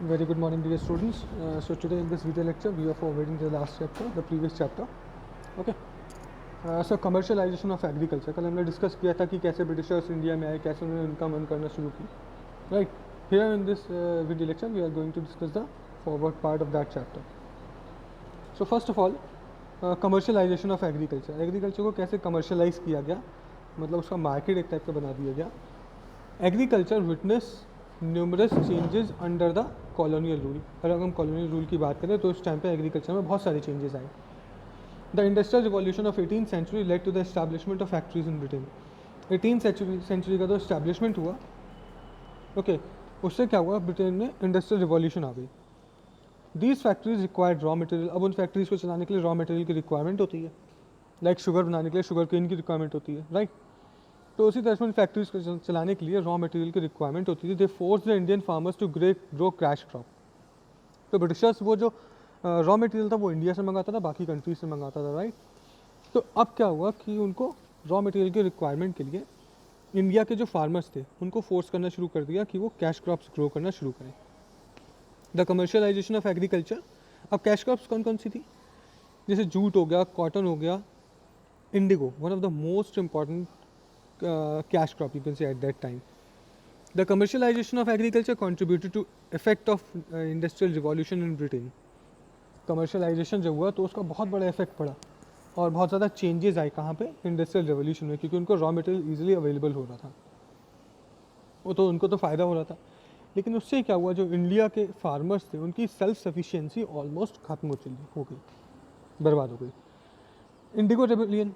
Very good morning, dear students. So today in this video lecture, we are forwarding the last chapter, the previous chapter. Okay. So commercialization of agriculture. कल हमने discuss किया था कि कैसे Britishers India में आए, कैसे उन्होंने इनकम अर्न करना शुरू की. Right. Here in this video lecture, we are going to discuss the forward part of that chapter. So first of all, commercialization of agriculture. Agriculture को कैसे कमर्शलाइज किया गया, मतलब उसका मार्केट एक टाइप का बना दिया गया. Agriculture witness numerous changes under the colonial rule. अगर हम कॉलोनियल रूल की बात करें तो उस टाइम पे एग्रीकल्चर में बहुत सारे चेंजेस आए. The industrial revolution of 18th century led to the establishment of factories in Britain. 18th century का तो एस्टैब्लिशमेंट हुआ. ओके उससे क्या हुआ, ब्रिटेन में इंडस्ट्रियल रिवॉल्यूशन आ गई. These factories required raw material. अब उन फैक्ट्रीज को चलाने के लिए रॉ मटेरियल की रिक्वायरमेंट होती है. लाइक शुगर बनाने के लिए शुगर केन की रिक्वायरमेंट होती है, राइट. तो उसी तरह से उन फैक्ट्रीज को चलाने के लिए रॉ मटेरियल की रिक्वायरमेंट होती थी. They force the Indian farmers to grow cash crop. तो ब्रिटिशर्स वो जो रॉ मटेरियल था वो इंडिया से मंगाता था, बाकी कंट्रीज से मंगाता था, राइट. तो अब क्या हुआ कि उनको रॉ मटेरियल की रिक्वायरमेंट के लिए इंडिया के जो फार्मर्स थे उनको फोर्स करना शुरू कर दिया कि वो कैश क्रॉप्स ग्रो करना शुरू करें. The commercialisation of agriculture. अब कैश क्रॉप्स कौन कौन सी थी, जैसे जूट हो गया, कॉटन हो गया, Indigo, one of the most important cash crop you can say at that time. The commercialization of agriculture contributed to effect of industrial revolution in Britain. Commercialization जब हुआ तो उसका बहुत बड़ा इफेक्ट पड़ा और बहुत ज़्यादा चेंजेस आए कहाँ पे, इंडस्ट्रियल रेवोल्यूशन में, क्योंकि उनको रॉ मटेरियल ईजिली अवेलेबल हो रहा था. वो तो उनको तो फ़ायदा हो रहा था, लेकिन उससे क्या हुआ, जो इंडिया के फार्मर्स थे उनकी सेल्फ सफिशिएंसी ऑलमोस्ट खत्म हो गई, बर्बाद हो गई. Indigo rebellion.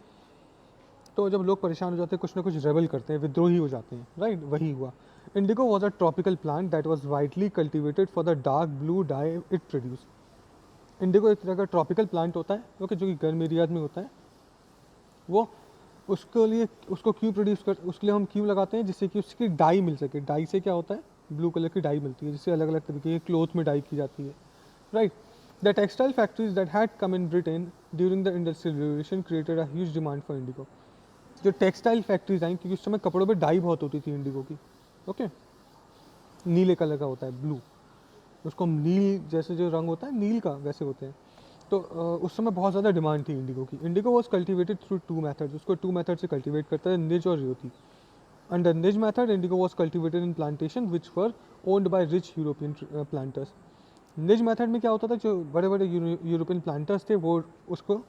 तो जब लोग परेशान हो जाते हैं, कुछ ना कुछ रेबल करते हैं, विद्रोही हो जाते हैं, राइट. वही हुआ. Indigo was a tropical plant that was widely cultivated for the dark blue die it produce. Indigo एक तरह का ट्रॉपिकल प्लांट होता है, ओके, जो कि गर्म एरियाज में होता है. वो उसको क्यों प्रोड्यूस कर, उसके लिए हम क्यों लगाते हैं, जिससे कि उसकी डाई मिल सके. डाई से क्या होता है, ब्लू कलर की डाई मिलती है, जिससे अलग अलग तरीके के क्लोथ में डाई की जाती है, right. The textile factories that had come in Britain during the industrial revolution created a huge demand for Indigo. जो टेक्सटाइल फैक्ट्रीज आई, क्योंकि उस समय कपड़ों पे डाई बहुत होती थी इंडिगो की, ओके. नीले कलर का होता है, ब्लू, उसको हम नील, जैसे जो रंग होता है नील का वैसे होते हैं. तो उस समय बहुत ज़्यादा डिमांड थी इंडिगो की. Indigo was cultivated through 2 methods. उसको 2 मेथड से कल्टिवेट करता है, निज और रेवती. अंडर निज method Indigo was cultivated in plantation which were owned by rich European planters. निज मेथड में क्या होता था, जो बड़े बड़े यूरोपियन प्लांटर्स थे वो उसको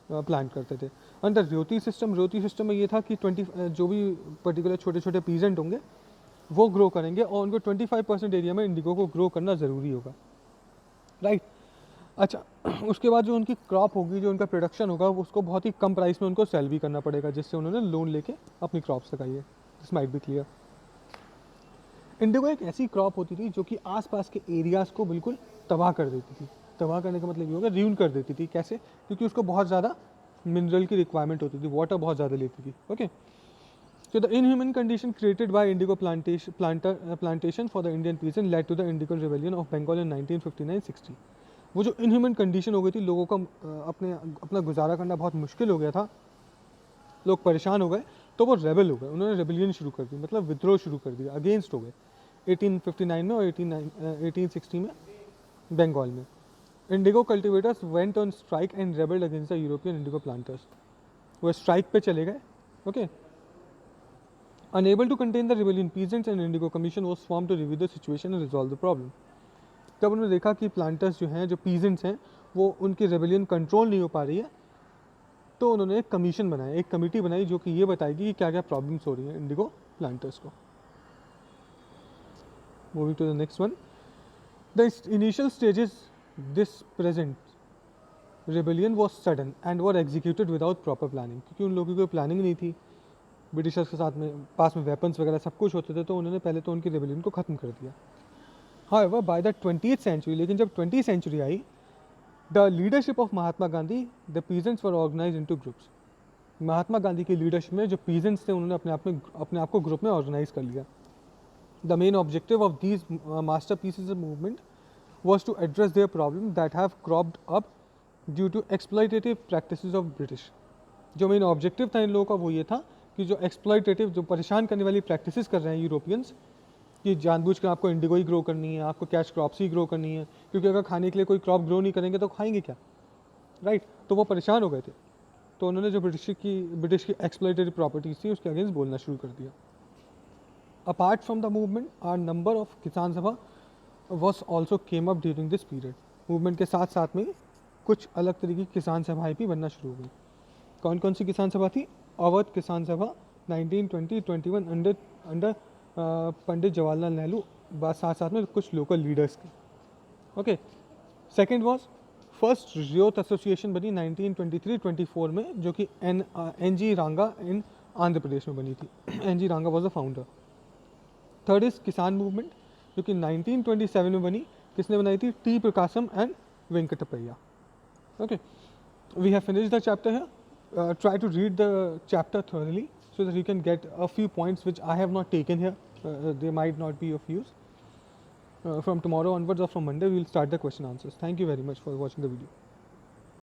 प्लांट करते थे. अंडर रोटी सिस्टम में ये था कि 20 जो भी पर्टिकुलर छोटे छोटे पीजेंट होंगे वो ग्रो करेंगे और उनको 25% एरिया में इंडिगो को ग्रो करना ज़रूरी होगा, राइट. अच्छा, उसके बाद जो उनकी क्रॉप होगी, जो उनका प्रोडक्शन होगा, उसको बहुत ही कम प्राइस में उनको सेल भी करना पड़ेगा, जिससे उन्होंने लोन लेके अपनी क्रॉप्स लगाई है. This might be clear. Indigo एक ऐसी क्रॉप होती थी जो कि आसपास के एरियाज़ को बिल्कुल तबाह कर देती थी. तबाह करने का मतलब ये होगा, रियून कर देती थी. कैसे, क्योंकि उसको बहुत ज़्यादा मिनरल की रिक्वायरमेंट होती थी, वाटर बहुत ज़्यादा लेती थी, okay. So the inhuman condition created by indigo plantation for the Indian peasant led to the Indigo Rebellion of Bengal in 1959-60. वो जो इनह्यूमन कंडीशन हो गई थी, लोगों का अपना गुजारा करना बहुत मुश्किल हो गया था, लोग परेशान हो गए, तो वो रेबल हो गए, उन्होंने रेबेलियन शुरू कर दी, मतलब विद्रोह शुरू कर दिया, अगेंस्ट हो गए 1859 में और 1860 में बंगाल में. Indigo cultivators went on strike and रेबल्ड against the European Indigo planters. वो स्ट्राइक पे चले गए, okay. Unable to contain the rebellion, peasants and Indigo Commission was formed to review the situation and resolve the problem. जब उन्होंने देखा कि planters जो हैं, जो पीजेंट्स हैं, वो उनकी रेबेलियन कंट्रोल नहीं हो पा रही है, तो उन्होंने एक कमीशन बनाया, एक कमेटी बनाई जो कि ये बताएगी कि क्या क्या प्रॉब्लम्स हो रही हैं इंडिगो प्लांटर्स को. Moving to the next one. The initial stages this present rebellion was sudden and were executed without proper planning. क्योंकि उन लोगों की कोई प्लानिंग नहीं थी, ब्रिटिशर्स के साथ में पास में वेपन्स वगैरह सब कुछ होते थे, तो उन्होंने पहले तो उनकी रेबेलियन को ख़त्म कर दिया. However by the 20th century, लेकिन जब 20th सेंचुरी आई, the leadership of Mahatma Gandhi, the peasants were organise into groups. Mahatma Gandhi की लीडरशिप में जो पीजेंट्स थे उन्होंने अपने आप को ग्रुप में ऑर्गेनाइज कर लिया. The main objective of these master pieces of movement was to address their problem that have cropped up due to exploitative practices of British. जो मेन ऑब्जेक्टिव था इन लोगों का वो ये था कि जो एक्सप्लॉयटेटिव, जो परेशान करने वाली प्रैक्टिसेस कर रहे हैं यूरोपियंस, कि जानबूझकर आपको इंडिगो ही ग्रो करनी है, आपको कैश क्रॉप्स ही ग्रो करनी है, क्योंकि अगर खाने के लिए कोई क्रॉप ग्रो नहीं करेंगे तो खाएंगे क्या, राइट? तो वो परेशान हो गए थे, तो उन्होंने जो ब्रिटिश की एक्सप्लॉयटरी प्रॉपर्टीज थी उसके अगेंस्ट बोलना शुरू कर दिया। Apart from the movement are number of Kisan Sabha was also came up during this period. Movement के साथ साथ में कुछ अलग तरीके की किसान सभाएं भी बनना शुरू हो गई। कौन कौन सी किसान सभा थी? अवध किसान सभा 1920-21 अंडर पंडित जवाहरलाल नेहरू, साथ साथ में कुछ लोकल लीडर्स की। Okay, second was first ryot association बनी 1923-24 में, जो कि एन जी रांगा इन आंध्र प्रदेश में बनी थी। N G Ranga was the founder. Third is kisan movement, जो कि 1927 में बनी। किसने बनाई थी? T Prakasam and Venkatappaiah. Okay, we have finished the chapter है। Try to read the chapter thoroughly so that you can get a few points which I have not taken here. They might not be of use. From tomorrow onwards or from Monday, we will start the question answers. Thank you very much for watching the video.